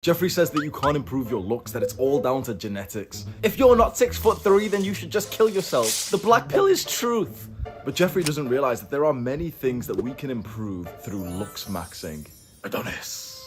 Jeffrey says that you can't improve your looks, that it's all down to genetics. If you're not 6'3", then you should just kill yourself. The black pill is truth. But Jeffrey doesn't realize that there are many things that we can improve through looksmaxing. Adonis.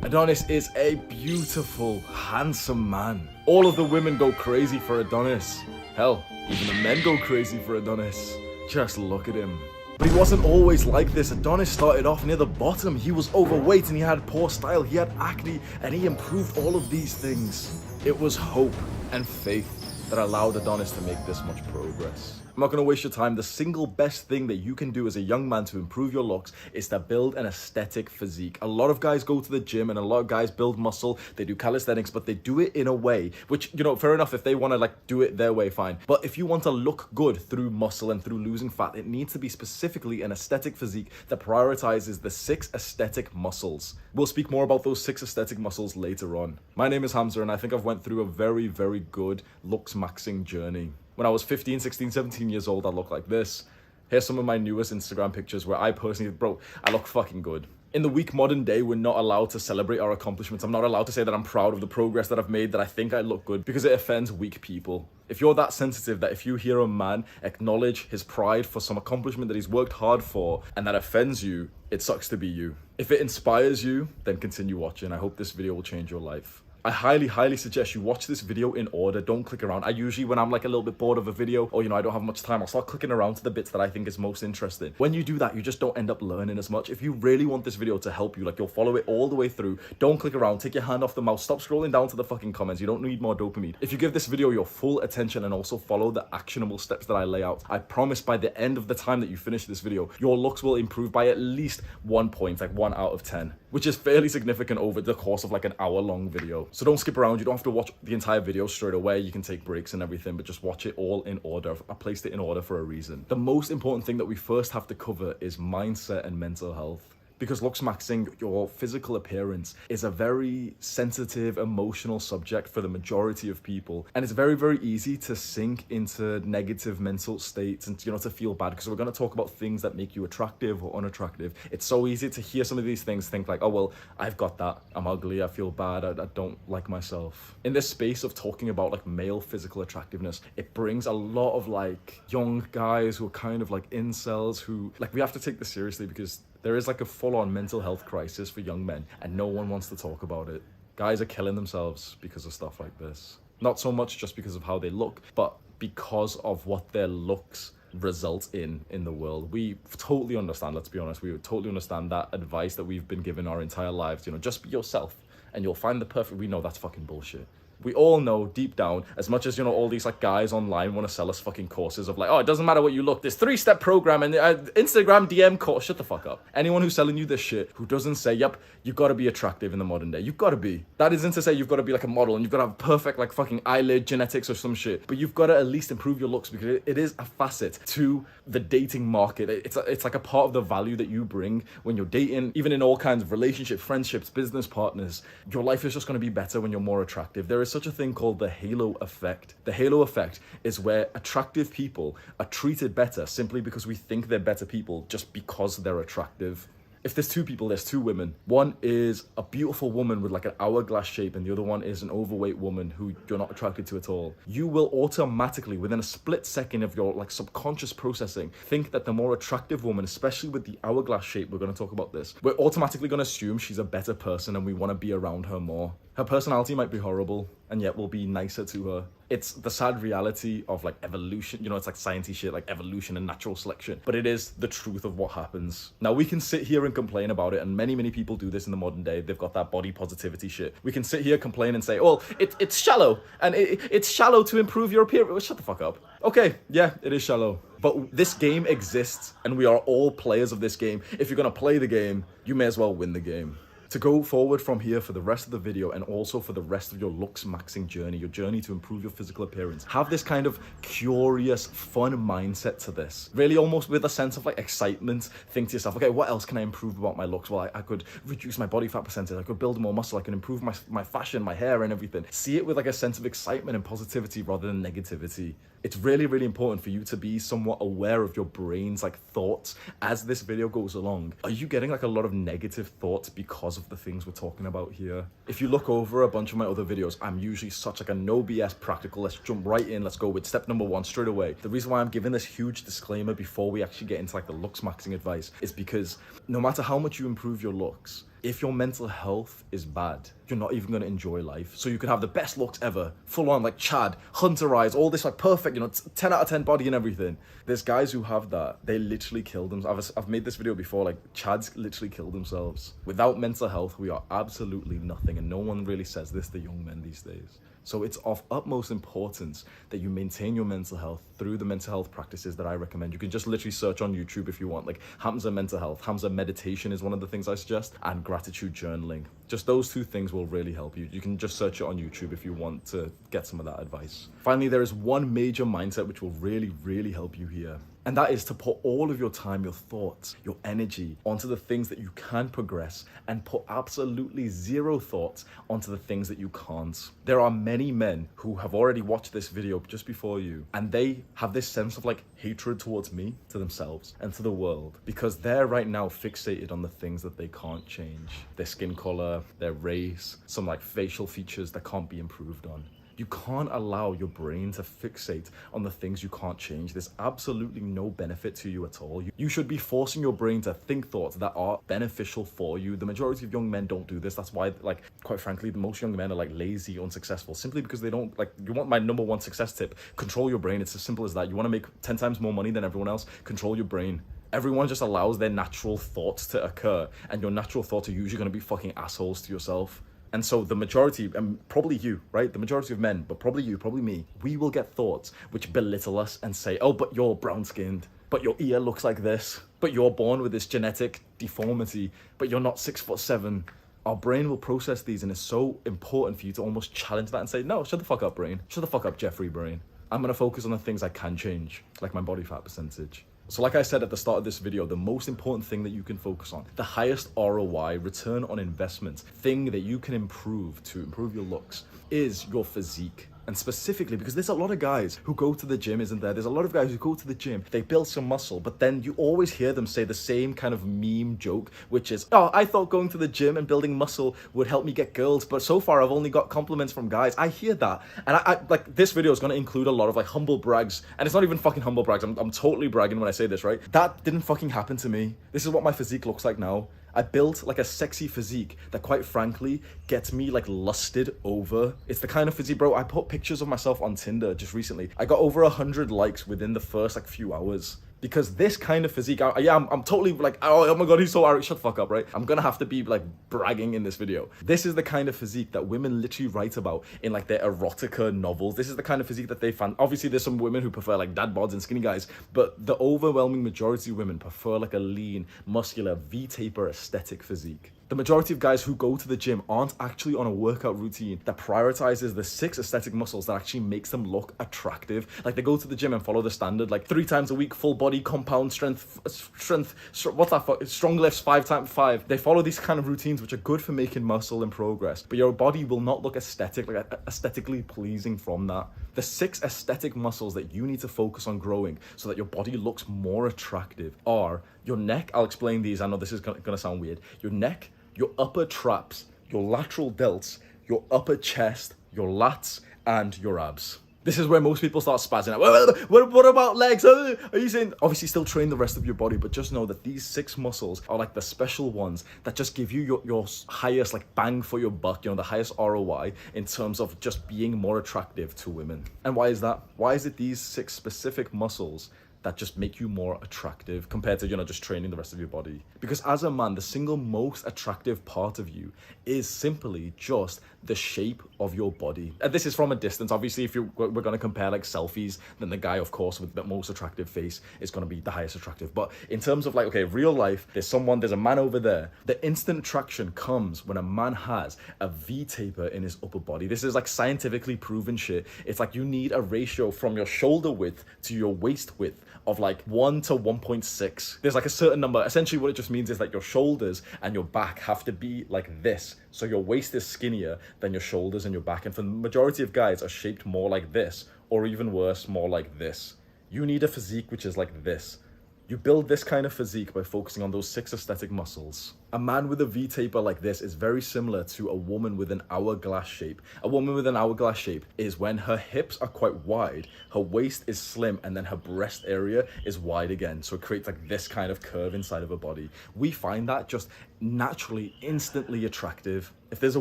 Adonis is a beautiful, handsome man. All of the women go crazy for Adonis. Hell, even the men go crazy for Adonis. Just look at him. But he wasn't always like this. Adonis started off near the bottom. He was overweight and he had poor style. He had acne and he improved all of these things. It was hope and faith that allowed Adonis to make this much progress. I'm not going to waste your time. The single best thing that you can do as a young man to improve your looks is to build an aesthetic physique. A lot of guys go to the gym and a lot of guys build muscle. They do calisthenics, but they do it in a way which, fair enough, if they want to like do it their way, fine. But if you want to look good through muscle and through losing fat, it needs to be specifically an aesthetic physique that prioritizes the 6 aesthetic muscles. We'll speak more about those 6 aesthetic muscles later on. My name is Hamza and I think I've went through a very, very good looksmaxing journey. When I was 15, 16, 17 years old, I looked like this. Here's some of my newest Instagram pictures where I personally, I look fucking good. In the weak modern day, we're not allowed to celebrate our accomplishments. I'm not allowed to say that I'm proud of the progress that I've made, that I think I look good, because it offends weak people. If you're that sensitive that if you hear a man acknowledge his pride for some accomplishment that he's worked hard for and that offends you, it sucks to be you. If it inspires you, then continue watching. I hope this video will change your life. I highly, highly suggest you watch this video in order. Don't click around. I usually, when I'm like a little bit bored of a video or, I don't have much time, I'll start clicking around to the bits that I think is most interesting. When you do that, you just don't end up learning as much. If you really want this video to help you, like you'll follow it all the way through, don't click around, take your hand off the mouse, stop scrolling down to the fucking comments. You don't need more dopamine. If you give this video your full attention and also follow the actionable steps that I lay out, I promise by the end of the time that you finish this video, your looks will improve by at least 1 point, like 1 out of 10, which is fairly significant over the course of like an hour-long video. So don't skip around. You don't have to watch the entire video straight away. You can take breaks and everything, but just watch it all in order. I placed it in order for a reason. The most important thing that we first have to cover is mindset and mental health. Because looksmaxing, your physical appearance, is a very sensitive, emotional subject for the majority of people. And it's very, very easy to sink into negative mental states and, to feel bad. Because we're going to talk about things that make you attractive or unattractive. It's so easy to hear some of these things, think like, oh, well, I've got that. I'm ugly. I feel bad. I don't like myself. In this space of talking about like male physical attractiveness, it brings a lot of like young guys who are kind of like incels who, like, we have to take this seriously because there is like a full-on mental health crisis for young men and no one wants to talk about it. Guys are killing themselves because of stuff like this. Not so much just because of how they look, but because of what their looks result in the world. We totally understand, let's be honest, we totally understand that advice that we've been given our entire lives, just be yourself and you'll find the perfect, we know that's fucking bullshit. We all know deep down, as much as, all these like guys online want to sell us fucking courses of like, oh, it doesn't matter what you look, this 3-step program and Instagram DM course, shut the fuck up. Anyone who's selling you this shit who doesn't say, yep, you've got to be attractive in the modern day. You've got to be. That isn't to say you've got to be like a model and you've got to have perfect like fucking eyelid genetics or some shit, but you've got to at least improve your looks because it is a facet to the dating market. It's like a part of the value that you bring when you're dating, even in all kinds of relationships, friendships, business partners. Your life is just going to be better when you're more attractive. There is such a thing called the halo effect. The halo effect is where attractive people are treated better simply because we think they're better people just because they're attractive. If there's 2 people, there's 2 women. One is a beautiful woman with like an hourglass shape and the other one is an overweight woman who you're not attracted to at all. You will automatically, within a split second of your like subconscious processing, think that the more attractive woman, especially with the hourglass shape, we're going to talk about this, we're automatically going to assume she's a better person and we want to be around her more. Her personality might be horrible and yet we'll be nicer to her. It's the sad reality of like evolution, it's like sciencey shit, like evolution and natural selection, but it is the truth of what happens. Now we can sit here and complain about it, and many people do this in the modern day. They've got that body positivity shit. We can sit here, complain and say, well, it's shallow and it's shallow to improve your appearance. Well, shut the fuck up. Okay, yeah, it is shallow. But this game exists and we are all players of this game. If you're gonna play the game, you may as well win the game. To go forward from here for the rest of the video and also for the rest of your looksmaxing journey, your journey to improve your physical appearance, have this kind of curious, fun mindset to this. Really almost with a sense of like excitement, think to yourself, okay, what else can I improve about my looks? Well, I could reduce my body fat percentage, I could build more muscle, I can improve my fashion, my hair and everything. See it with like a sense of excitement and positivity rather than negativity. It's really, really important for you to be somewhat aware of your brain's like thoughts as this video goes along. Are you getting like a lot of negative thoughts because of of the things we're talking about here. If you look over a bunch of my other videos, I'm usually such like a no BS practical. Let's jump right in. Let's go with step number 1 straight away. The reason why I'm giving this huge disclaimer before we actually get into like the looksmaxing advice is because no matter how much you improve your looks, if your mental health is bad, you're not even going to enjoy life. So you can have the best looks ever, full on like Chad, Hunter eyes, all this like perfect, 10 out of 10 body and everything. There's guys who have that. They literally kill them. I've made this video before, like Chad's literally killed themselves. Without mental health, we are absolutely nothing. And no one really says this to young men these days. So it's of utmost importance that you maintain your mental health through the mental health practices that I recommend. You can just literally search on YouTube if you want, like Hamza mental health, Hamza meditation is one of the things I suggest, and gratitude journaling. Just those 2 things will really help you. You can just search it on YouTube if you want to get some of that advice. Finally, there is one major mindset which will really, really help you here. And that is to put all of your time, your thoughts, your energy onto the things that you can progress and put absolutely 0 thoughts onto the things that you can't. There are many men who have already watched this video just before you, and they have this sense of like hatred towards me, to themselves, and to the world, because they're right now fixated on the things that they can't change. Their skin color, their race, some like facial features that can't be improved on. You can't allow your brain to fixate on the things you can't change. There's absolutely no benefit to you at all. You should be forcing your brain to think thoughts that are beneficial for you. The majority of young men don't do this. That's why, like, quite frankly, most young men are like lazy, unsuccessful, simply because they don't, like, you want my number 1 success tip, control your brain. It's as simple as that. You want to make 10 times more money than everyone else, control your brain. Everyone just allows their natural thoughts to occur, and your natural thoughts are usually going to be fucking assholes to yourself. And so the majority, and probably you, right? The majority of men, but probably you, probably me, we will get thoughts which belittle us and say, oh, but you're brown-skinned, but your ear looks like this, but you're born with this genetic deformity, but you're not 6'7". Our brain will process these, and it's so important for you to almost challenge that and say, no, shut the fuck up, brain. Shut the fuck up, Jeffrey brain. I'm going to focus on the things I can change, like my body fat percentage. So like I said at the start of this video, the most important thing that you can focus on, the highest ROI, return on investment, thing that you can improve to improve your looks, is your physique. And specifically, because there's a lot of guys who go to the gym, isn't there? There's a lot of guys who go to the gym, they build some muscle, but then you always hear them say the same kind of meme joke, which is, oh, I thought going to the gym and building muscle would help me get girls, but so far I've only got compliments from guys. I hear that. And I like, this video is going to include a lot of like humble brags, and it's not even fucking humble brags. I'm totally bragging when I say this, right? That didn't fucking happen to me. This is what my physique looks like now. I built like a sexy physique that quite frankly gets me like lusted over. It's the kind of physique, bro. I put pictures of myself on Tinder just recently. I got over 100 likes within the first like few hours. Because this kind of physique, I'm totally like, oh my god, he's so arrogant. Shut the fuck up, right? I'm gonna have to be like bragging in this video. This is the kind of physique that women literally write about in like their erotica novels. This is the kind of physique that they find. Obviously, there's some women who prefer like dad bods and skinny guys, but the overwhelming majority of women prefer like a lean, muscular, V-taper aesthetic physique. The majority of guys who go to the gym aren't actually on a workout routine that prioritizes the 6 aesthetic muscles that actually makes them look attractive. Like they go to the gym and follow the standard, like 3 times a week, full body, compound strength, what's that for? Strong lifts, 5 times 5. They follow these kind of routines which are good for making muscle and progress, but your body will not look aesthetic, like aesthetically pleasing from that. The 6 aesthetic muscles that you need to focus on growing so that your body looks more attractive are your neck. I'll explain these. I know this is gonna sound weird. Your neck, your upper traps, your lateral delts, your upper chest, your lats, and your abs. This is where most people start spazzing out. What about legs? Are you saying? Obviously still train the rest of your body, but just know that these 6 muscles are like the special ones that just give you your highest like bang for your buck, the highest ROI in terms of just being more attractive to women. And why is that? Why is it these 6 specific muscles that just make you more attractive compared to, just training the rest of your body? Because as a man, the single most attractive part of you is simply just the shape of your body. And this is from a distance. Obviously, if we're going to compare like selfies, then the guy, of course, with the most attractive face is going to be the highest attractive. But in terms of like, okay, real life, there's a man over there. The instant attraction comes when a man has a V-taper in his upper body. This is like scientifically proven shit. It's like you need a ratio from your shoulder width to your waist width of like 1 to 1.6. There's like a certain number. Essentially what it just means is that your shoulders and your back have to be like this. So your waist is skinnier than your shoulders and your back. And for the majority of guys are shaped more like this, or even worse, more like this. You need a physique which is like this. You build this kind of physique by focusing on those 6 aesthetic muscles. A man with a V-taper like this is very similar to a woman with an hourglass shape. A woman with an hourglass shape is when her hips are quite wide, her waist is slim, and then her breast area is wide again. So it creates like this kind of curve inside of her body. We find that just naturally, instantly attractive. If there's a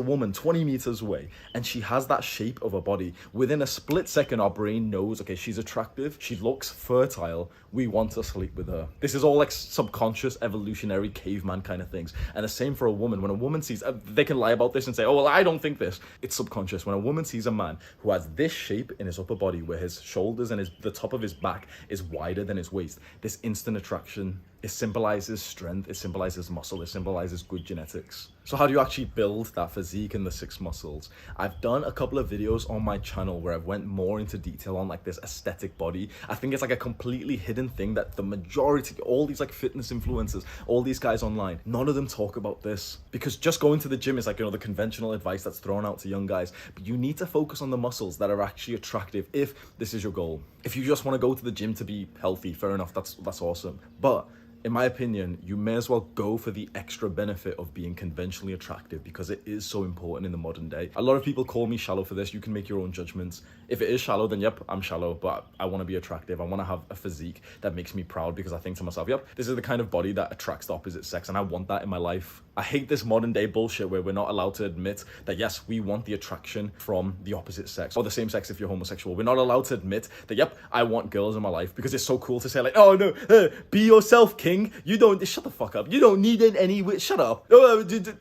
woman 20 meters away and she has that shape of her body, within a split second, our brain knows, okay, she's attractive, she looks fertile, we want to sleep with her. This is all like subconscious, evolutionary, caveman kind of things. And the same for a woman. When a woman sees, they can lie about this and say, oh, well, I don't think this. It's subconscious. When a woman sees a man who has this shape in his upper body, where his shoulders and the top of his back is wider than his waist, this instant attraction, it symbolizes strength, it symbolizes muscle, it symbolizes good genetics. So how do you actually build that physique in the 6 muscles? I've done a couple of videos on my channel where I've went more into detail on like this aesthetic body. I think it's like a completely hidden thing that the majority, all these like fitness influencers, all these guys online, none of them talk about this. Because just going to the gym is like, you know, the conventional advice that's thrown out to young guys. But you need to focus on the muscles that are actually attractive if this is your goal. If you just want to go to the gym to be healthy, fair enough, that's awesome. But in my opinion, you may as well go for the extra benefit of being conventionally attractive because it is so important in the modern day. A lot of people call me shallow for this. You can make your own judgments. If it is shallow, then yep, I'm shallow, but I want to be attractive. I want to have a physique that makes me proud because I think to myself, yep, this is the kind of body that attracts the opposite sex and I want that in my life. I hate this modern day bullshit where we're not allowed to admit that yes, we want the attraction from the opposite sex or the same sex if you're homosexual. We're not allowed to admit that, yep, I want girls in my life because it's so cool to say like, oh no, be yourself, king. You don't, shut the fuck up. You don't need any, shut up.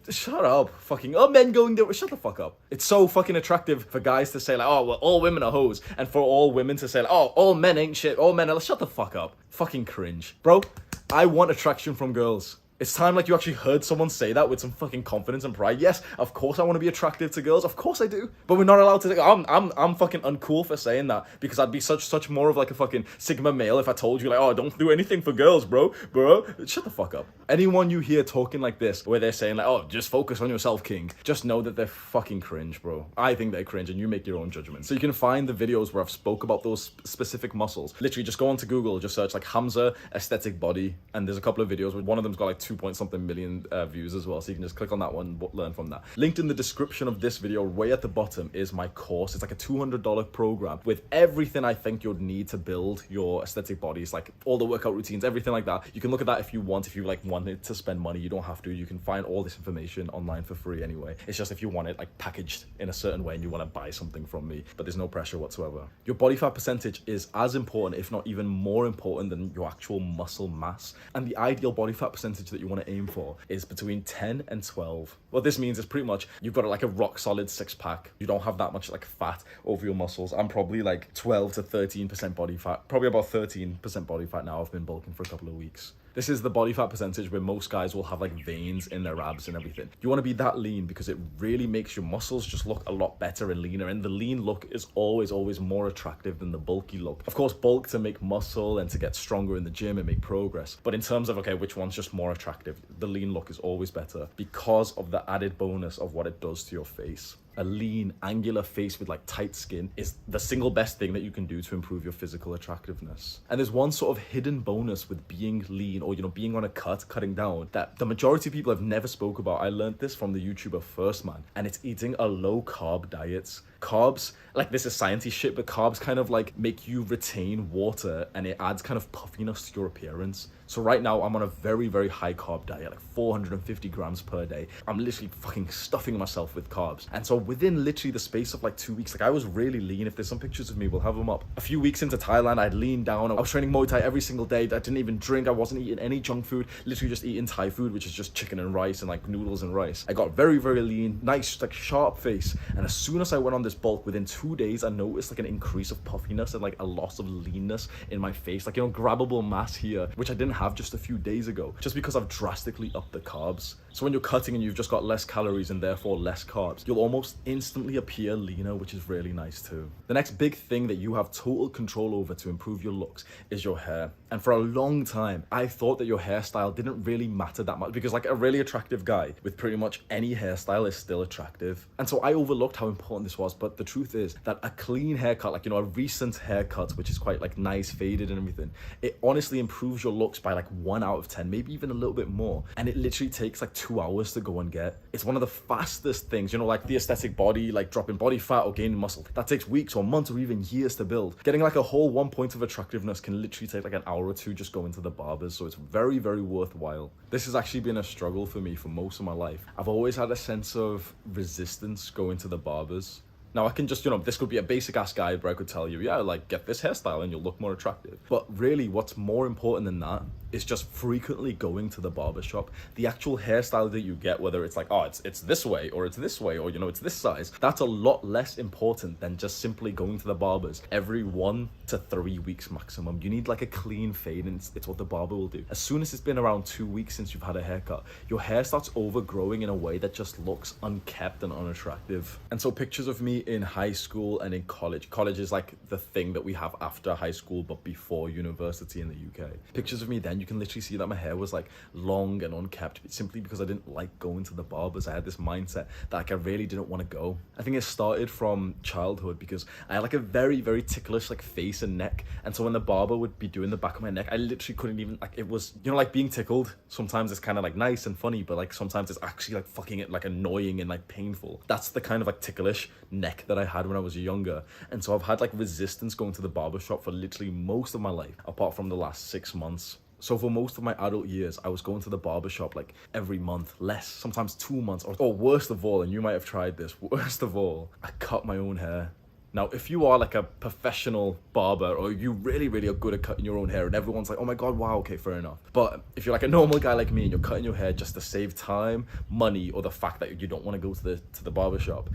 Shut up. Fucking, oh, men going there, shut the fuck up. It's so fucking attractive for guys to say like, oh, well, all women are hoes. And for all women to say like, oh, all men ain't shit. All men are, shut the fuck up. Fucking cringe. Bro, I want attraction from girls. It's time like you actually heard someone say that with some fucking confidence and pride. Yes, of course I want to be attractive to girls. Of course I do. But we're not allowed to. I'm fucking uncool for saying that because I'd be such more of like a fucking Sigma male if I told you like, oh, don't do anything for girls, bro. Shut the fuck up. Anyone you hear talking like this where they're saying like, oh, just focus on yourself, king, just know that they're fucking cringe, bro. I think they're cringe and you make your own judgment. So you can find the videos where I've spoke about those specific muscles. Literally just go onto Google, just search like Hamza aesthetic body, and there's a couple of videos where one of them's got like 2-point-something million views as well, so you can just click on that one, learn from that. Linked in the description of this video way at the bottom is my course. It's like a $200 program with everything I think you'd need to build your aesthetic bodies, like all the workout routines, everything like that. You can look at that if you want. If you like wanted to spend money, you don't have to. You can find all this information online for free anyway. It's just if you want it like packaged in a certain way and you want to buy something from me, but there's no pressure whatsoever. Your body fat percentage is as important, if not even more important, than your actual muscle mass. And the ideal body fat percentage that you want to aim for is between 10 and 12. What this means is pretty much you've got like a rock solid 6-pack. You don't have that much like fat over your muscles. I'm probably like 12 to 13% body fat, probably about 13% body fat now. I've been bulking for a couple of weeks. This is the body fat percentage where most guys will have like veins in their abs and everything. You want to be that lean because it really makes your muscles just look a lot better and leaner. And the lean look is always more attractive than the bulky look. Of course, bulk to make muscle and to get stronger in the gym and make progress. But in terms of, okay, which one's just more attractive? The lean look is always better because of the added bonus of what it does to your face. A lean, angular face with like tight skin is the single best thing that you can do to improve your physical attractiveness. And there's one sort of hidden bonus with being lean or, you know, being on a cutting down that the majority of people have never spoke about. I learned this from the YouTuber First Man, and it's eating a low carb diet. Carbs, like this is sciencey shit, but carbs kind of like make you retain water and it adds kind of puffiness to your appearance. So right now I'm on a very high carb diet, like 450 grams per day. I'm literally fucking stuffing myself with carbs. And so within literally the space of like 2 weeks, like I was really lean. If there's some pictures of me, we'll have them up. A few weeks into Thailand, I'd leaned down. I was training Muay Thai every single day. I didn't even drink. I wasn't eating any junk food, literally just eating Thai food, which is just chicken and rice and like noodles and rice. I got very lean, nice, like sharp face. And as soon as I went on this bulk, within 2 days, I noticed like an increase of puffiness and like a loss of leanness in my face, like, you know, grabbable mass here, which I didn't have just a few days ago, just because I've drastically upped the carbs. So when you're cutting and you've just got less calories and therefore less carbs, you'll almost instantly appear leaner, which is really nice too. The next big thing that you have total control over to improve your looks is your hair. And for a long time, I thought that your hairstyle didn't really matter that much because like a really attractive guy with pretty much any hairstyle is still attractive. And so I overlooked how important this was. But the truth is that a clean haircut, like, you know, a recent haircut, which is quite like nice, faded and everything, it honestly improves your looks by like 1 out of 10, maybe even a little bit more. And it literally takes like 2 hours to go and get. It's one of the fastest things, you know, like the aesthetic body, like dropping body fat or gaining muscle. That takes weeks or months or even years to build. Getting like a whole 1 point of attractiveness can literally take like an hour or two just going to the barbers. So it's very, very worthwhile. This has actually been a struggle for me for most of my life. I've always had a sense of resistance going to the barbers. Now I can just, you know, this could be a basic ass guide where I could tell you, yeah, like get this hairstyle and you'll look more attractive. But really what's more important than that is just frequently going to the barbershop. The actual hairstyle that you get, whether it's like, oh, it's this way or it's this way or, you know, it's this size, that's a lot less important than just simply going to the barbers every 1 to 3 weeks maximum. You need like a clean fade, and it's what the barber will do. As soon as it's been around 2 weeks since you've had a haircut, your hair starts overgrowing in a way that just looks unkept and unattractive. And so pictures of me in high school and in college is like the thing that we have after high school but before university in the UK. Pictures of me then, you can literally see that my hair was like long and unkept simply because I didn't like going to the barbers. I had this mindset that like I really didn't want to go. I think it started from childhood because I had like a very, very ticklish like face and neck, and so when the barber would be doing the back of my neck, I literally couldn't even, like, it was, you know, like being tickled, sometimes it's kind of like nice and funny, but like sometimes it's actually like fucking it like annoying and like painful. That's the kind of like ticklish neck that I had when I was younger. And so I've had like resistance going to the barbershop for literally most of my life, apart from the last 6 months. So for most of my adult years, I was going to the barbershop like every month, less, sometimes 2 months, or worst of all, and you might have tried this, worst of all, I cut my own hair. Now, if you are like a professional barber or you really, really are good at cutting your own hair and everyone's like, oh my God, wow, okay, fair enough. But if you're like a normal guy like me and you're cutting your hair just to save time, money, or the fact that you don't want to go to the barbershop,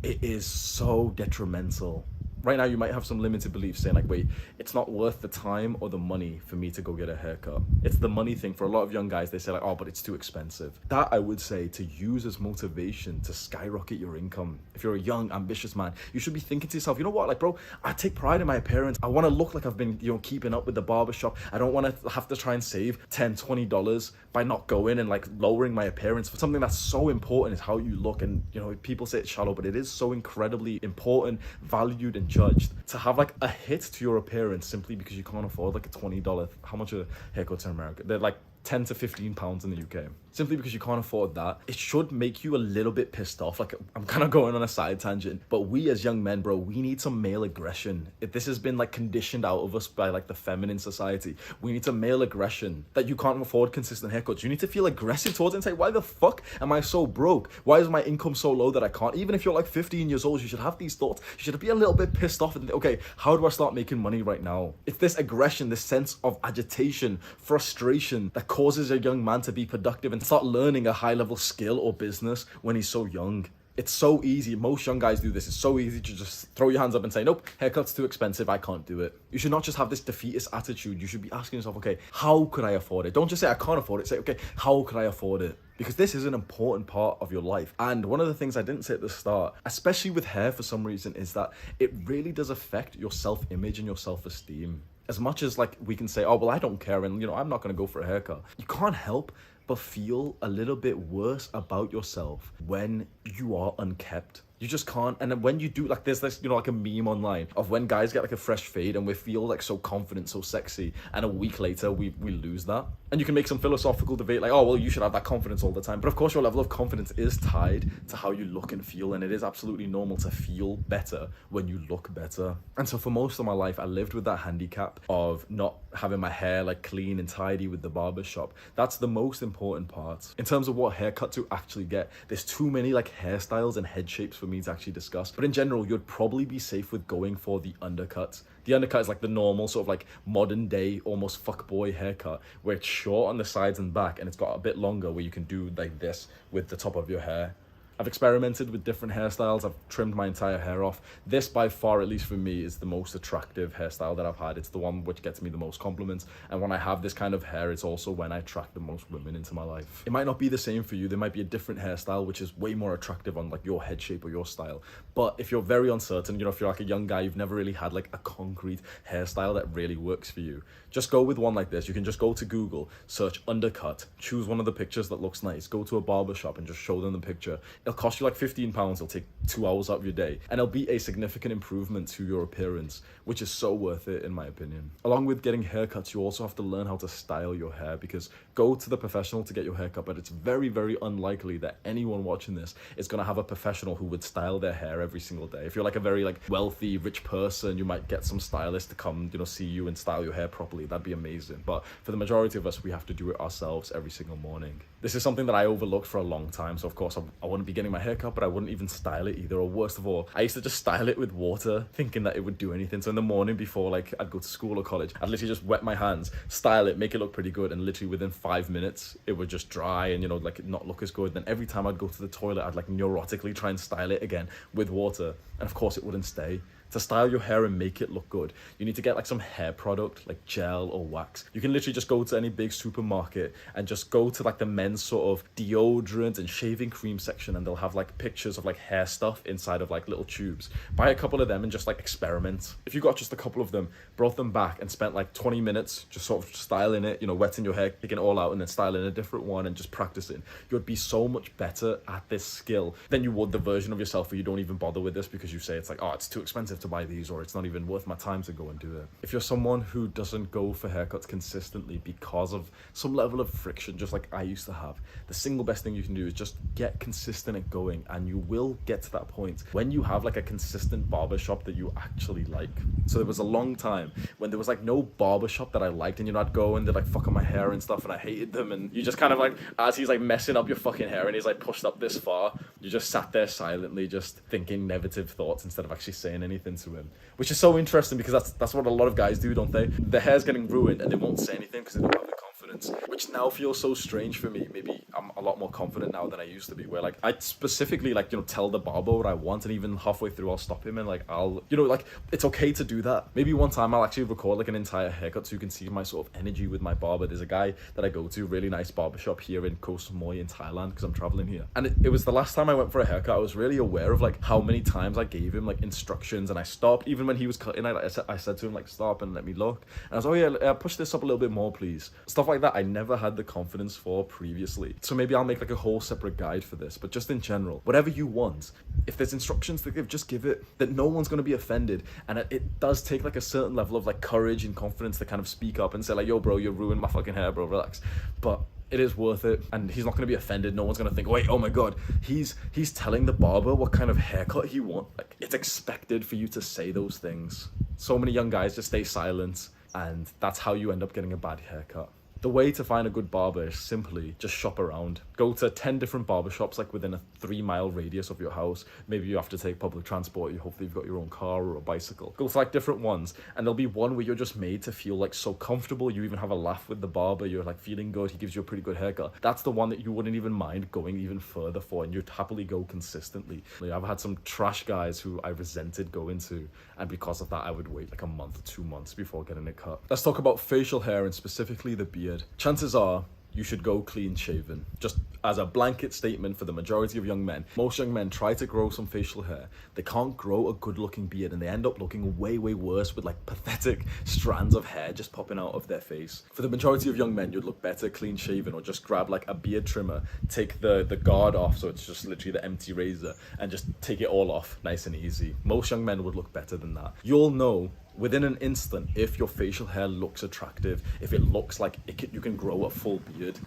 it is so detrimental. Right now, you might have some limited beliefs saying like, wait, it's not worth the time or the money for me to go get a haircut. It's the money thing. For a lot of young guys, they say like, oh, but it's too expensive. That I would say to use as motivation to skyrocket your income. If you're a young, ambitious man, you should be thinking to yourself, you know what, like, bro, I take pride in my appearance. I want to look like I've been, you know, keeping up with the barbershop. I don't want to have to try and save $10, $20 by not going and like lowering my appearance for something that's so important is how you look. And, you know, people say it's shallow, but it is so incredibly important, valued, and judged. To have like a hit to your appearance simply because you can't afford like a $20, how much are haircuts in America? They're like 10 to 15 pounds in the UK. Simply because you can't afford that, it should make you a little bit pissed off. Like, I'm kind of going on a side tangent, but we as young men, bro, we need some male aggression. This has been like conditioned out of us by like the feminine society. We need some male aggression that you can't afford consistent haircuts. You need to feel aggressive towards it and say, why the fuck am I so broke? Why is my income so low that I can't? Even if you're like 15 years old, you should have these thoughts. You should be a little bit pissed off and think, okay, how do I start making money right now? It's this aggression, this sense of agitation, frustration that causes a young man to be productive and start learning a high-level skill or business when he's so young. It's so easy. Most young guys do this. It's so easy to just throw your hands up and say, nope, haircut's too expensive, I can't do it. You should not just have this defeatist attitude. You should be asking yourself, okay, how could I afford it? Don't just say I can't afford it. Say, okay, how could I afford it? Because this is an important part of your life. And one of the things I didn't say at the start, especially with hair for some reason, is that it really does affect your self-image and your self-esteem. As much as like we can say, oh, well, I don't care and, you know, I'm not going to go for a haircut. You can't help but feel a little bit worse about yourself when you are unkept. You just can't. And then when you do, like, there's this, you know, like a meme online of when guys get like a fresh fade and we feel like so confident, so sexy, and a week later we lose that. And you can make some philosophical debate like, oh, well, you should have that confidence all the time. But of course, your level of confidence is tied to how you look and feel, and it is absolutely normal to feel better when you look better. And so for most of my life, I lived with that handicap of not having my hair like clean and tidy with the barbershop. That's the most important part. In terms of what haircut to actually get, there's too many like hairstyles and head shapes for me to actually discuss. But in general, you'd probably be safe with going for the undercut. The undercut is like the normal sort of like modern day, almost fuckboy haircut, where it's short on the sides and back, and it's got a bit longer where you can do like this with the top of your hair. I've experimented with different hairstyles. I've trimmed my entire hair off. This, by far, at least for me, is the most attractive hairstyle that I've had. It's the one which gets me the most compliments. And when I have this kind of hair, it's also when I attract the most women into my life. It might not be the same for you. There might be a different hairstyle, which is way more attractive on like your head shape or your style. But if you're very uncertain, you know, if you're like a young guy, you've never really had like a concrete hairstyle that really works for you, just go with one like this. You can just go to Google, search undercut, choose one of the pictures that looks nice, go to a barber shop and just show them the picture. It'll cost you like £15. It'll take 2 hours out of your day, and it'll be a significant improvement to your appearance, which is so worth it in my opinion. Along with getting haircuts, you also have to learn how to style your hair, because go to the professional to get your haircut, but it's very, very unlikely that anyone watching this is going to have a professional who would style their hair every single day. If you're like a very like wealthy, rich person, you might get some stylist to come, you know, see you and style your hair properly. That'd be amazing. But for the majority of us, we have to do it ourselves every single morning. This is something that I overlooked for a long time. So of course I wouldn't be getting my haircut, but I wouldn't even style it either. Or worst of all, I used to just style it with water, thinking that it would do anything. So in the morning before like I'd go to school or college, I'd literally just wet my hands, style it, make it look pretty good, and literally within 5 minutes it would just dry and, you know, like not look as good. Then every time I'd go to the toilet, I'd like neurotically try and style it again with water, and of course it wouldn't stay. To style your hair and make it look good, you need to get like some hair product like gel or wax. You can literally just go to any big supermarket and just go to like the men's sort of deodorant and shaving cream section, and they'll have like pictures of like hair stuff inside of like little tubes. Buy a couple of them and just like experiment. If you got just a couple of them, brought them back and spent like 20 minutes just sort of styling it, you know, wetting your hair, taking it all out and then styling a different one and just practicing, you would be so much better at this skill than you would the version of yourself where you don't even bother with this because you say it's like, oh, it's too expensive to buy these, or it's not even worth my time to go and do it. If you're someone who doesn't go for haircuts consistently because of some level of friction, just like I used to have, the single best thing you can do is just get consistent at going, and you will get to that point when you have like a consistent barbershop that you actually like. So there was a long time when there was like no barbershop that I liked, and you know, I'd go and they'd like fuck on my hair and stuff and I hated them, and you just kind of like, as he's like messing up your fucking hair and he's like pushed up this far, you just sat there silently just thinking negative thoughts instead of actually saying anything to him. Which is so interesting because that's what a lot of guys do, don't they? Their hair's getting ruined and they won't say anything because they don't have the confidence, which now feels so strange for me. Maybe I'm a lot more confident now than I used to be, where like I specifically like, you know, tell the barber what I want, and even halfway through I'll stop him and like I'll, you know, like it's okay to do that. Maybe one time I'll actually record like an entire haircut so you can see my sort of energy with my barber. There's a guy that I go to, really nice barbershop here in Koh Samui in Thailand because I'm traveling here, and it was the last time I went for a haircut. I was really aware of like how many times I gave him like instructions and I stopped. Even when he was cutting, I said to him like, stop and let me look, and I was, oh yeah, push this up a little bit more please. Stuff like that I never had the confidence for previously. So maybe I'll make like a whole separate guide for this, but just in general, whatever you want, if there's instructions to give, just give it. That no one's going to be offended, and it does take like a certain level of like courage and confidence to kind of speak up and say like, yo bro, you ruined my fucking hair, bro, relax. But it is worth it, and he's not going to be offended. No one's going to think, wait, oh my god, he's telling the barber what kind of haircut he wants. Like, it's expected for you to say those things. So many young guys just stay silent, and that's how you end up getting a bad haircut. The way to find a good barber is simply just shop around. Go to 10 different barbershops like within a 3-mile radius of your house. Maybe you have to take public transport. Hopefully you've got your own car or a bicycle. Go to like different ones, and there'll be one where you're just made to feel like so comfortable. You even have a laugh with the barber. You're like feeling good. He gives you a pretty good haircut. That's the one that you wouldn't even mind going even further for, and you'd happily go consistently. I've had some trash guys who I resented going to, and because of that I would wait like a month or 2 months before getting it cut. Let's talk about facial hair and specifically the beard. Chances are you should go clean shaven. Just as a blanket statement for the majority of young men. Most young men try to grow some facial hair. They can't grow a good looking beard, and they end up looking way, way worse with like pathetic strands of hair just popping out of their face. For the majority of young men, you'd look better clean shaven, or just grab like a beard trimmer, take the guard off, so it's just literally the empty razor, and just take it all off nice and easy. Most young men would look better than that. You'll know within an instant if your facial hair looks attractive, if it looks like you can grow a full beard.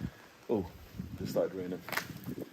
Oh, it started raining.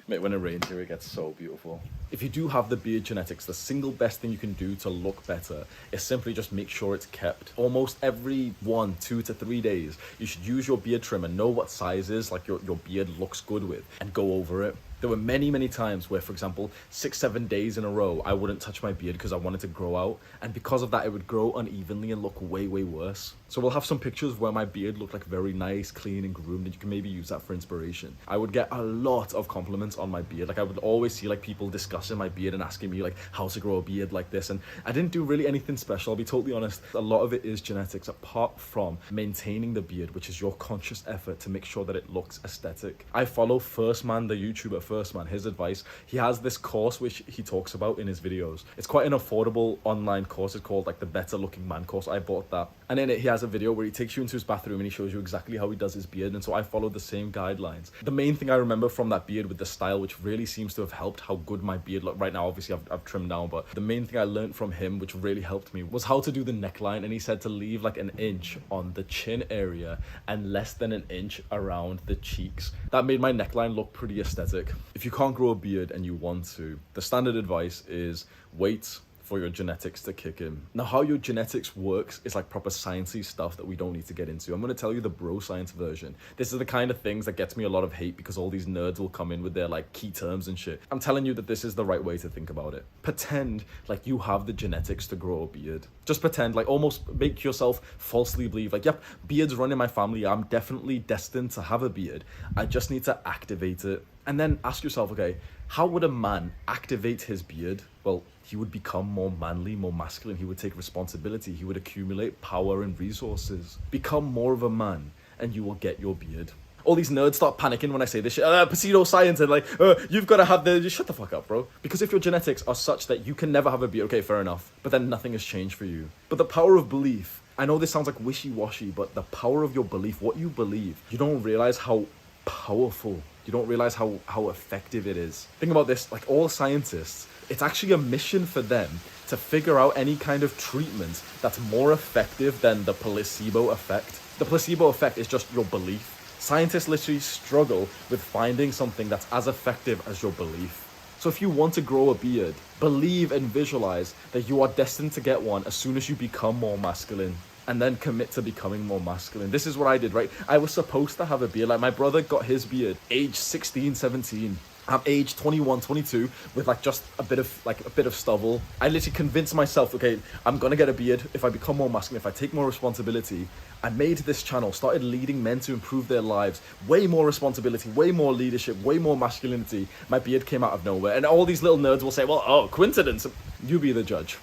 Mate, when it rains here, it gets so beautiful. If you do have the beard genetics, the single best thing you can do to look better is simply just make sure it's kept. Almost every 1, 2 to 3 days, you should use your beard trimmer, know what sizes like your beard looks good with, and go over it. There were many, many times where, for example, 6, 7 days in a row, I wouldn't touch my beard because I wanted to grow out. And because of that, it would grow unevenly and look way, way worse. So we'll have some pictures where my beard looked like very nice, clean and groomed, and you can maybe use that for inspiration. I would get a lot of compliments on my beard. Like I would always see like people discussing my beard and asking me like how to grow a beard like this. And I didn't do really anything special, I'll be totally honest. A lot of it is genetics, apart from maintaining the beard, which is your conscious effort to make sure that it looks aesthetic. I follow First Man, the YouTuber, first, man. His advice, he has this course which he talks about in his videos. It's quite an affordable online course. It's called like the Better Looking Man course. I bought that. And in it, he has a video where he takes you into his bathroom and he shows you exactly how he does his beard. And so I followed the same guidelines. The main thing I remember from that beard with the style, which really seems to have helped how good my beard looked right now. Obviously, I've trimmed down, but the main thing I learned from him, which really helped me, was how to do the neckline. And he said to leave like an inch on the chin area and less than an inch around the cheeks. That made my neckline look pretty aesthetic. If you can't grow a beard and you want to, the standard advice is wait for your genetics to kick in. Now, how your genetics works is like proper sciencey stuff that we don't need to get into. I'm going to tell you the bro science version. This is the kind of things that gets me a lot of hate because all these nerds will come in with their like key terms and shit. I'm telling you that this is the right way to think about it. Pretend like you have the genetics to grow a beard. Just pretend, like almost make yourself falsely believe like, yep, beards run in my family. I'm definitely destined to have a beard. I just need to activate it. And then ask yourself, okay, how would a man activate his beard? Well, he would become more manly, more masculine. He would take responsibility. He would accumulate power and resources. Become more of a man and you will get your beard. All these nerds start panicking when I say this shit. Pseudo-science and like, you've got to have the... Just shut the fuck up, bro. Because if your genetics are such that you can never have a beard, okay, fair enough. But then nothing has changed for you. But the power of belief, I know this sounds like wishy-washy, but the power of your belief, what you believe, you don't realize how powerful, you don't realize how effective it is. Think about this, like all scientists, it's actually a mission for them to figure out any kind of treatment that's more effective than the placebo effect. The placebo effect is just your belief. Scientists literally struggle with finding something that's as effective as your belief. So if you want to grow a beard, believe and visualize that you are destined to get one as soon as you become more masculine. And then commit to becoming more masculine. This is what I did, right? I was supposed to have a beard. Like my brother got his beard age 16, 17. I'm age 21, 22 with like just a bit of stubble. I literally convinced myself, okay, I'm gonna get a beard if I become more masculine, if I take more responsibility. I made this channel, started leading men to improve their lives. Way more responsibility, way more leadership, way more masculinity. My beard came out of nowhere. And all these little nerds will say, well, oh, coincidence. You be the judge.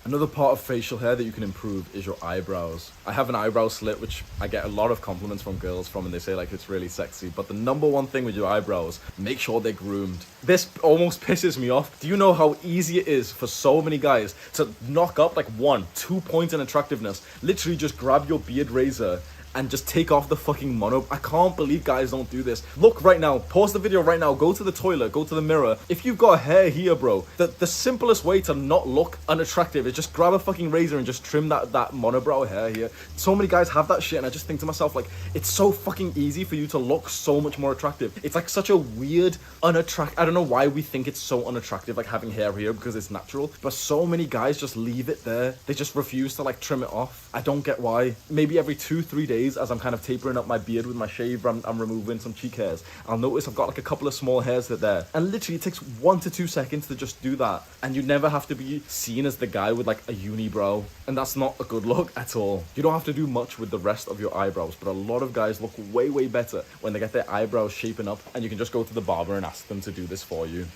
Another part of facial hair that you can improve is your eyebrows. I have an eyebrow slit, which I get a lot of compliments from girls from, and they say like it's really sexy. But the number one thing with your eyebrows, make sure they're groomed. This almost pisses me off. Do you know how easy it is for so many guys to knock up like 1-2 points in attractiveness? Literally just grab your beard razor and just take off the fucking mono. I can't believe guys don't do this. Look right now, pause the video right now, go to the toilet, go to the mirror. If you've got hair here, bro, the simplest way to not look unattractive is just grab a fucking razor and just trim that monobrow hair here. So many guys have that shit and I just think to myself, like, it's so fucking easy for you to look so much more attractive. It's like such a weird, unattractive, I don't know why we think it's so unattractive, like having hair here because it's natural, but so many guys just leave it there. They just refuse to like trim it off. I don't get why. Maybe every 2-3 days, as I'm kind of tapering up my beard with my shave, I'm removing some cheek hairs, I'll notice I've got like a couple of small hairs there, and literally it takes 1 to 2 seconds to just do that, and you never have to be seen as the guy with like a unibrow, and that's not a good look at all. You don't have to do much with the rest of your eyebrows, but a lot of guys look way better when they get their eyebrows shaping up, and you can just go to the barber and ask them to do this for you.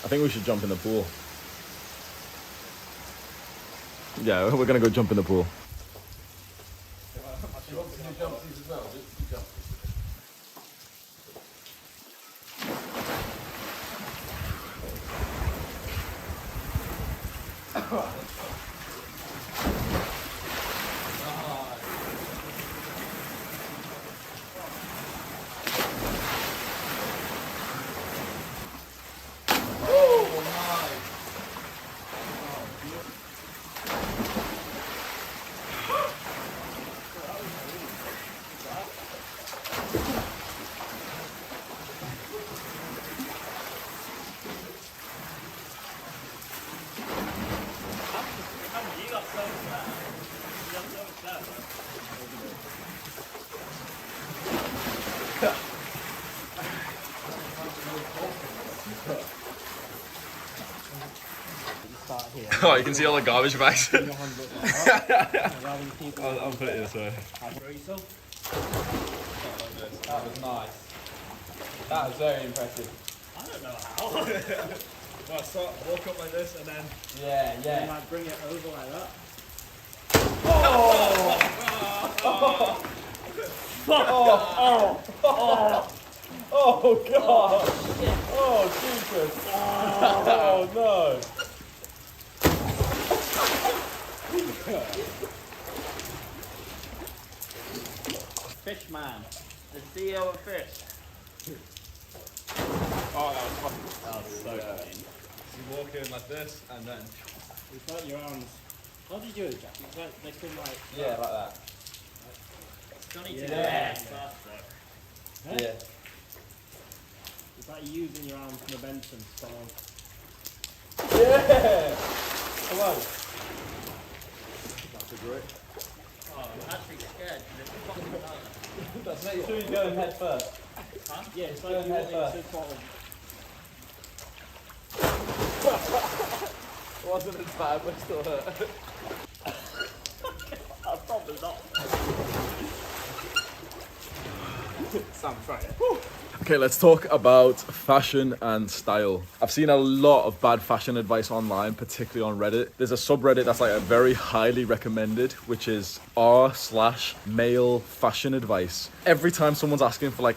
I think we should jump in the pool. Yeah, we're gonna go jump in the pool. You want to do jumpsies as well? Just do jumpsies. Oh, you can see all the garbage bags. I'll put it this way. That was nice. That was very impressive. I don't know how. Well, walk up like this and then Yeah. you might bring it over like that. Oh god! Oh Jesus! Oh no! Fish man, the CEO of fish. Oh, that was fucking. That was so funny. You walk in like this and then. It's like your arms. How do you do it, Jack? It's like they come like. Yeah, like that. Still need to Yeah. do it first though. Huh? Yeah. It's like using your arms momentum to follow. Yeah! Come on. That's a great. Oh, I'm actually scared because it's fucking hard. Make sure you go head first. Huh? Yeah, it's Go like you ahead want it to follow. It wasn't as bad, but still hurt. I'll probably not. Sam, try it. Okay, let's talk about fashion and style. I've seen a lot of bad fashion advice online, particularly on Reddit. There's a subreddit that's like a very highly recommended, which is r/male fashion advice. Every time someone's asking for like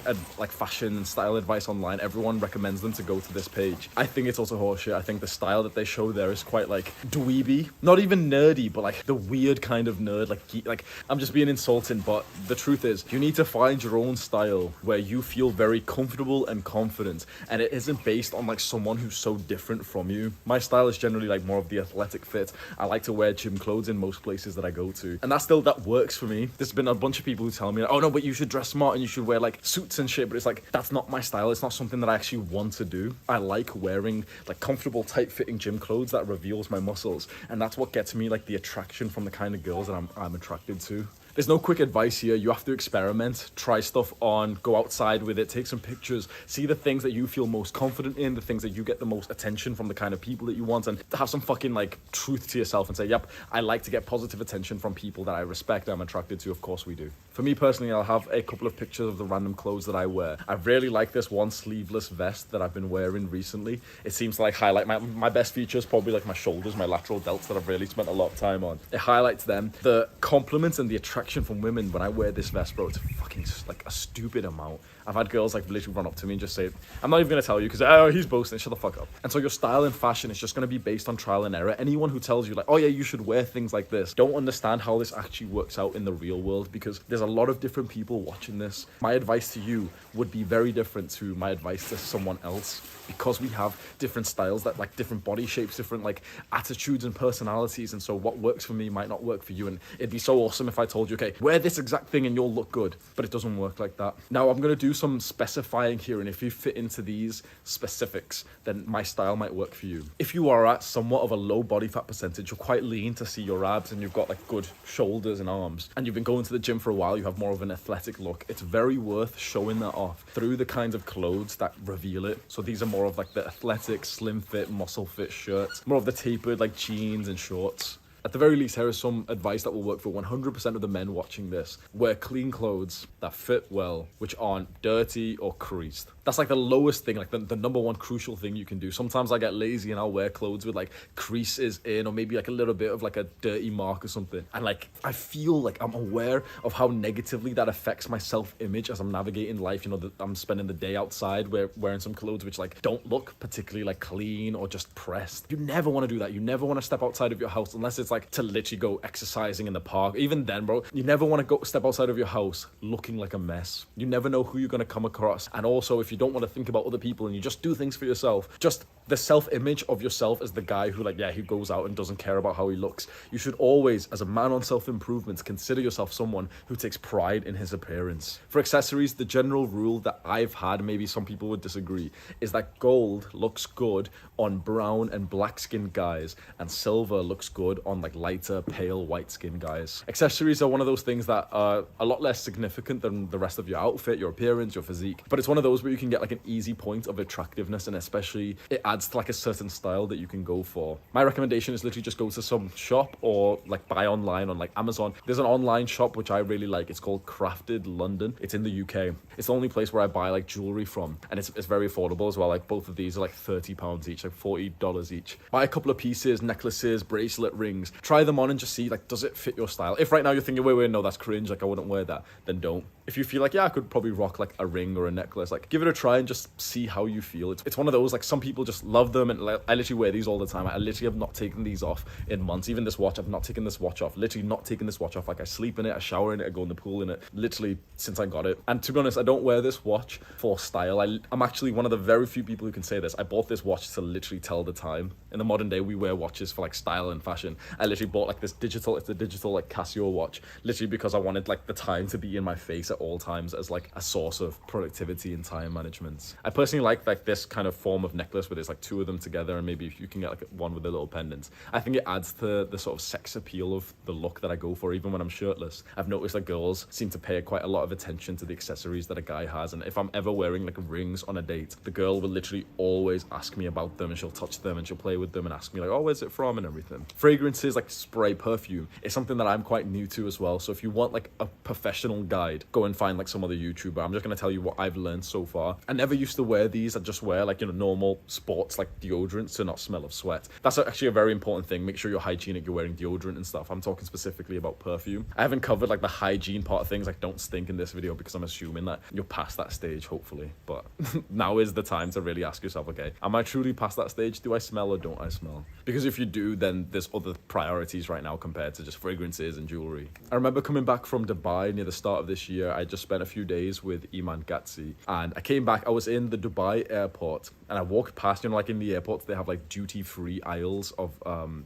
fashion and style advice online, everyone recommends them to go to this page. I think it's also horseshit. I think the style that they show there is quite like dweeby, not even nerdy, but like the weird kind of nerd. Like I'm just being insulting, but the truth is, you need to find your own style where you feel very comfortable and confident, and it isn't based on like someone who's so different from you. My style is generally like more of the athletic fit. I like to wear gym clothes in most places that I go to, and that works for me. There's been a bunch of people who tell me, oh no, but you should dress smart and you should wear like suits and shit, but it's like, that's not my style. It's not something that I actually want to do. I like wearing like comfortable, tight-fitting gym clothes that reveals my muscles, and that's what gets me like the attraction from the kind of girls that I'm attracted to. There's no quick advice here. You have to experiment, try stuff on, go outside with it, take some pictures, see the things that you feel most confident in, the things that you get the most attention from, the kind of people that you want, and have some fucking like truth to yourself and say, yep, I like to get positive attention from people that I respect, I'm attracted to. Of course we do. For me personally, I'll have a couple of pictures of the random clothes that I wear. I really like this one sleeveless vest that I've been wearing recently. It seems to like highlight my best features, probably like my shoulders, my lateral delts that I've really spent a lot of time on. It highlights them. The compliments and the attraction from women when I wear this vest, bro, it's fucking like a stupid amount. I've had girls like literally run up to me and just say, I'm not even gonna tell you because he's boasting, shut the fuck up. And so your style and fashion is just gonna be based on trial and error. Anyone who tells you like, oh yeah, you should wear things like this, don't understand how this actually works out in the real world, because there's a lot of different people watching this. My advice to you would be very different to my advice to someone else, because we have different styles, that like different body shapes, different like attitudes and personalities, and so what works for me might not work for you. And it'd be so awesome if I told you, okay, wear this exact thing and you'll look good, but it doesn't work like that. Now I'm gonna do some specifying here, and if you fit into these specifics, then my style might work for you. If you are at somewhat of a low body fat percentage, you're quite lean to see your abs, and you've got like good shoulders and arms, and you've been going to the gym for a while, you have more of an athletic look, it's very worth showing that off through the kinds of clothes that reveal it. So these are more of like the athletic, slim fit, muscle fit shirts, more of the tapered like jeans and shorts. At the very least, here is some advice that will work for 100% of the men watching this. Wear clean clothes that fit well, which aren't dirty or creased. That's like the lowest thing, like the number one crucial thing you can do. Sometimes I get lazy and I'll wear clothes with like creases in, or maybe like a little bit of like a dirty mark or something. And like, I feel like I'm aware of how negatively that affects my self-image as I'm navigating life. You know, that I'm spending the day outside wearing some clothes which like don't look particularly like clean or just pressed. You never want to do that. You never want to step outside of your house unless it's like to literally go exercising in the park. Even then, bro, you never want to go step outside of your house looking like a mess. You never know who you're going to come across. And also, if you don't want to think about other people and you just do things for yourself, just the self-image of yourself as the guy who he goes out and doesn't care about how he looks. You should always, as a man on self-improvement, consider yourself someone who takes pride in his appearance. For accessories, the general rule that I've had, maybe some people would disagree, is that gold looks good on brown and black skinned guys, and silver looks good on like lighter, pale, white skinned guys. Accessories are one of those things that are a lot less significant than the rest of your outfit, your appearance, your physique, but it's one of those where you can get like an easy point of attractiveness, and especially it adds adds to like a certain style that you can go for. My recommendation is literally just go to some shop or like buy online on like Amazon. There's an online shop which I really like. It's called Crafted London. It's in the UK. It's the only place where I buy like jewelry from, and it's very affordable as well. Like both of these are like £30 each, like $40 each. Buy a couple of pieces, necklaces, bracelet, rings. Try them on and just see like, does it fit your style? If right now you're thinking, wait, no, that's cringe, like I wouldn't wear that, then don't. If you feel like, yeah, I could probably rock like a ring or a necklace, like give it a try and just see how you feel. It's one of those, like some people just love them, and like, I literally wear these all the time. I literally have not taken these off in months. Even this watch, I've not taken this watch off. Literally not taken this watch off. Like I sleep in it, I shower in it, I go in the pool in it, literally since I got it. And to be honest, I don't wear this watch for style. I'm actually one of the very few people who can say this. I bought this watch to literally tell the time. In the modern day, we wear watches for like style and fashion. I literally bought like this digital, it's a digital like Casio watch, literally because I wanted like the time to be in my face at all times as like a source of productivity and time management. I personally like this kind of form of necklace where there's like two of them together, and maybe if you can get like one with a little pendant. I think it adds to the sort of sex appeal of the look that I go for even when I'm shirtless. I've noticed that girls seem to pay quite a lot of attention to the accessories that a guy has, and if I'm ever wearing like rings on a date, the girl will literally always ask me about them, and she'll touch them and she'll play with them and ask me like, oh, where's it from and everything. Fragrances like spray perfume is something that I'm quite new to as well. So if you want like a professional guide, go and find like some other YouTuber. I'm just going to tell you what I've learned so far. I never used to wear these. I just wear like, you know, normal sports like deodorants to not smell of sweat. That's actually a very important thing. Make sure you're hygienic, you're wearing deodorant and stuff. I'm talking specifically about perfume. I haven't covered like the hygiene part of things, like don't stink in this video, because I'm assuming that you're past that stage, hopefully. But now is the time to really ask yourself, okay, am I truly past that stage? Do I smell or don't I smell? Because if you do, then there's other priorities right now compared to just fragrances and jewelry. I remember coming back from Dubai near the start of this year. I just spent a few days with Iman Gatsi, and I came back. I was in the Dubai airport, and I walked past, you know, like in the airports, they have like duty-free aisles of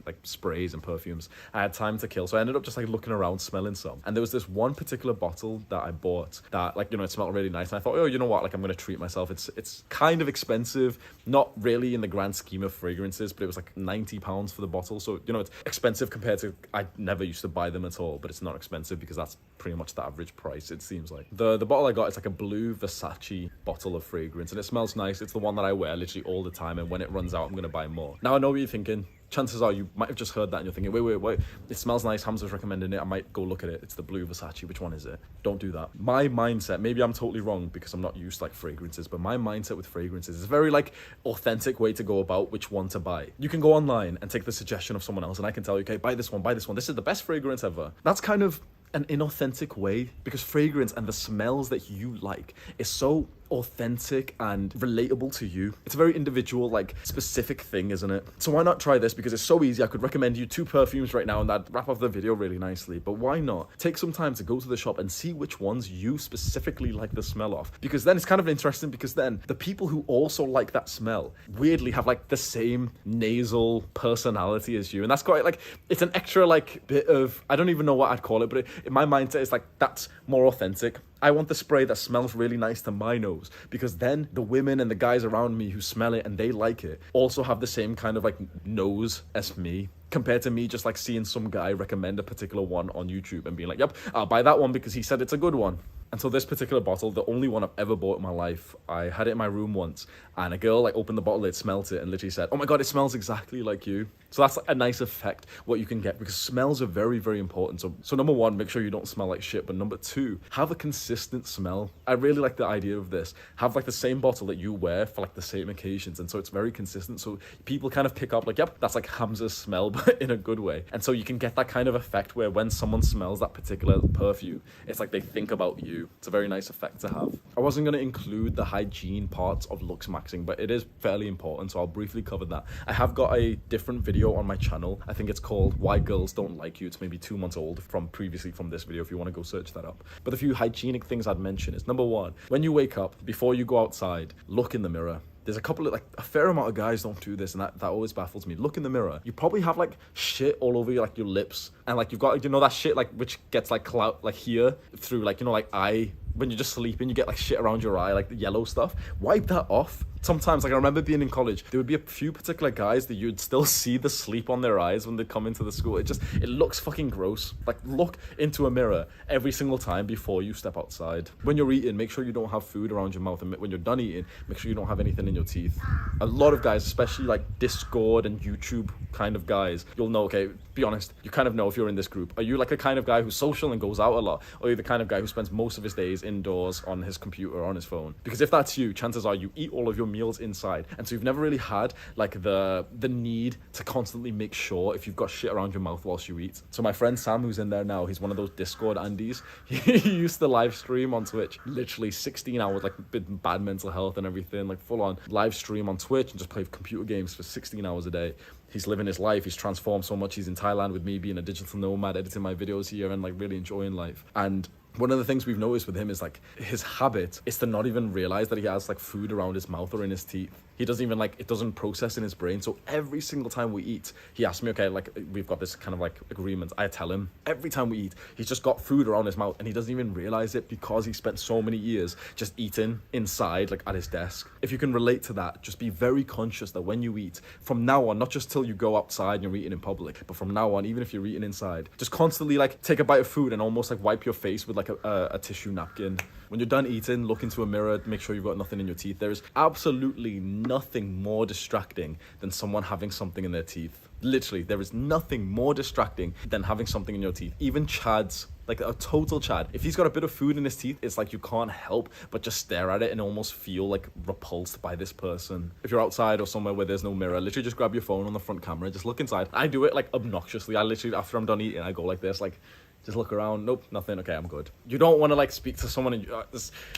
like sprays and perfumes. I had time to kill, so I ended up just like looking around, smelling some. And there was this one particular bottle that I bought that, like, you know, it smelled really nice. And I thought, oh, you know what, like I'm gonna treat myself. It's kind of expensive, not really in the grand scheme of fragrances, but it was like £90 for the bottle. So, you know, it's expensive compared to, I never used to buy them at all, but it's not expensive because that's pretty much the average price, it seems like. The bottle I got is like a blue Versace bottle of fragrance, and it smells nice. It's the one that I wear literally all the time, and when it runs out, I'm gonna buy more. Now I know what you're thinking. Chances are you might have just heard that and you're thinking, wait, it smells nice, Hamza's recommending it, I might go look at it. It's the blue Versace, which one is it? Don't do that. My mindset, maybe I'm totally wrong because I'm not used to like fragrances, but my mindset with fragrances is a very like authentic way to go about which one to buy. You can go online and take the suggestion of someone else, and I can tell you, okay, buy this one, this is the best fragrance ever. That's kind of an inauthentic way, because fragrance and the smells that you like is so authentic and relatable to you. It's a very individual, like specific thing, isn't it? So why not try this? Because it's so easy. I could recommend you 2 perfumes right now and that'd wrap up the video really nicely. But why not take some time to go to the shop and see which ones you specifically like the smell of? Because then it's kind of interesting, because then the people who also like that smell weirdly have like the same nasal personality as you. And that's quite like, it's an extra like bit of, I don't even know what I'd call it, but in my mindset it's like, that's more authentic. I want the spray that smells really nice to my nose, because then the women and the guys around me who smell it and they like it also have the same kind of like nose as me, compared to me just like seeing some guy recommend a particular one on YouTube and being like, yep, I'll buy that one because he said it's a good one. And so this particular bottle, the only one I've ever bought in my life, I had it in my room once, and a girl like opened the bottle lid, smelt it, and literally said, oh my god, it smells exactly like you. So that's a nice effect, what you can get, because smells are very, very important. So number 1, make sure you don't smell like shit. But number 2, have a consistent smell. I really like the idea of this. Have like the same bottle that you wear for like the same occasions, and so it's very consistent. So people kind of pick up like, yep, that's like Hamza's smell, but in a good way. And so you can get that kind of effect where when someone smells that particular perfume, it's like they think about you. It's a very nice effect to have. I wasn't going to include the hygiene parts of Looksmaxing, but it is fairly important, so I'll briefly cover that. I have got a different video on my channel. I think it's called Why Girls Don't Like You. It's maybe 2 months old from this video if you want to go search that up. But the few hygienic things I'd mention is, number 1, when you wake up, before you go outside, look in the mirror. There's a couple of like, a fair amount of guys don't do this, and that always baffles me. Look in the mirror. You probably have like shit all over your, like your lips, and like you've got, you know, that shit like which gets like clout like here through like, you know, like eye, when you're just sleeping, you get like shit around your eye, like the yellow stuff. Wipe that off. Sometimes, like, I remember being in college, there would be a few particular guys that you'd still see the sleep on their eyes when they come into the school. It looks fucking gross. Like, look into a mirror every single time before you step outside. When you're eating, make sure you don't have food around your mouth, and when you're done eating, make sure you don't have anything in your teeth. A lot of guys, especially like Discord and YouTube kind of guys, you'll know, okay, be honest, you kind of know if you're in this group. Are you like a kind of guy who's social and goes out a lot? Or are you the kind of guy who spends most of his days indoors on his computer or on his phone? Because if that's you, chances are you eat all of your meals inside. And so you've never really had like the need to constantly make sure if you've got shit around your mouth whilst you eat. So my friend Sam, who's in there now, he's one of those Discord Andes. He used to live stream on Twitch, literally 16 hours, like bad mental health and everything, like full on live stream on Twitch and just play computer games for 16 hours a day. He's living his life. He's transformed so much. He's in Thailand with me, being a digital nomad, editing my videos here and like really enjoying life. And one of the things we've noticed with him is like his habit is to not even realize that he has like food around his mouth or in his teeth. He doesn't even like, it doesn't process in his brain. So every single time we eat, he asks me, okay, like we've got this kind of like agreement. I tell him every time we eat, he's just got food around his mouth and he doesn't even realize it because he spent so many years just eating inside, like at his desk. If you can relate to that, just be very conscious that when you eat, from now on, not just till you go outside and you're eating in public, but from now on, even if you're eating inside, just constantly like take a bite of food and almost like wipe your face with like a tissue napkin. When you're done eating, look into a mirror, make sure you've got nothing in your teeth. There is absolutely nothing more distracting than someone having something in their teeth. Literally, there is nothing more distracting than having something in your teeth. Even Chads, like a total Chad, if he's got a bit of food in his teeth, it's like you can't help but just stare at it and almost feel like repulsed by this person. If you're outside or somewhere where there's no mirror, literally just grab your phone on the front camera, just look inside. I do it like obnoxiously. I literally, after I'm done eating, I go like this, like, just look around. Nope, nothing. Okay, I'm good. You don't want to like speak to someone. And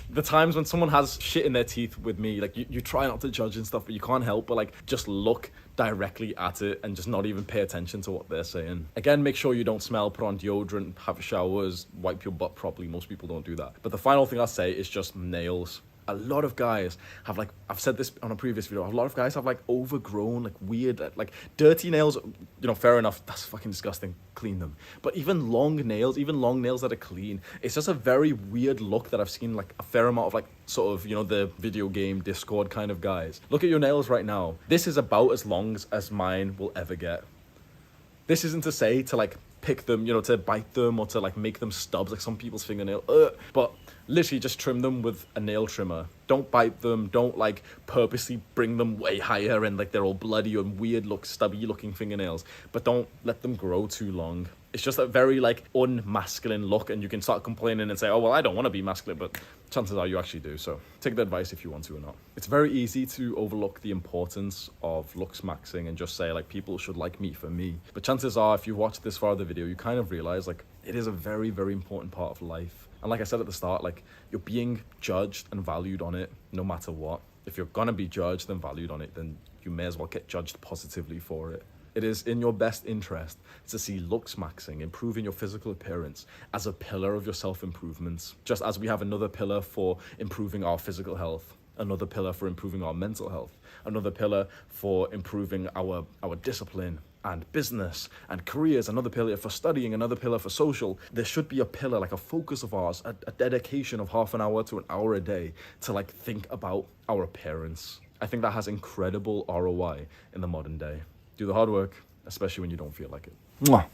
the times when someone has shit in their teeth with me, like you try not to judge and stuff, but you can't help but like just look directly at it and just not even pay attention to what they're saying. Again, make sure you don't smell, put on deodorant, have showers, wipe your butt properly. Most people don't do that. But the final thing I'll say is just nails. A lot of guys have like, I've said this on a previous video, a lot of guys have like overgrown, like weird, like dirty nails. You know, fair enough, that's fucking disgusting, clean them. But even long nails that are clean, it's just a very weird look that I've seen like a fair amount of like sort of, you know, the video game Discord kind of guys. Look at your nails right now. This is about as long as mine will ever get. This isn't to say to like pick them, you know, to bite them or to like make them stubs like some people's fingernail, but literally just trim them with a nail trimmer. Don't bite them, don't like purposely bring them way higher and like they're all bloody and weird stubby looking fingernails, but don't let them grow too long. It's just a very like unmasculine look, and you can start complaining and say, oh well, I don't want to be masculine, but chances are you actually do. So take the advice if you want to or not. It's very easy to overlook the importance of Looksmaxing and just say like people should like me for me, but chances are if you watch this far of the video, you kind of realize like it is a very, very important part of life. And like I said at the start, like you're being judged and valued on it no matter what. If you're gonna be judged and valued on it, then you may as well get judged positively for it. It is in your best interest to see Looksmaxing, improving your physical appearance, as a pillar of your self-improvements. Just as we have another pillar for improving our physical health, another pillar for improving our mental health, another pillar for improving our discipline and business and careers, another pillar for studying, another pillar for social. There should be a pillar, like a focus of ours, a dedication of half an hour to an hour a day to like think about our appearance. I think that has incredible ROI in the modern day. Do the hard work, especially when you don't feel like it. Mwah.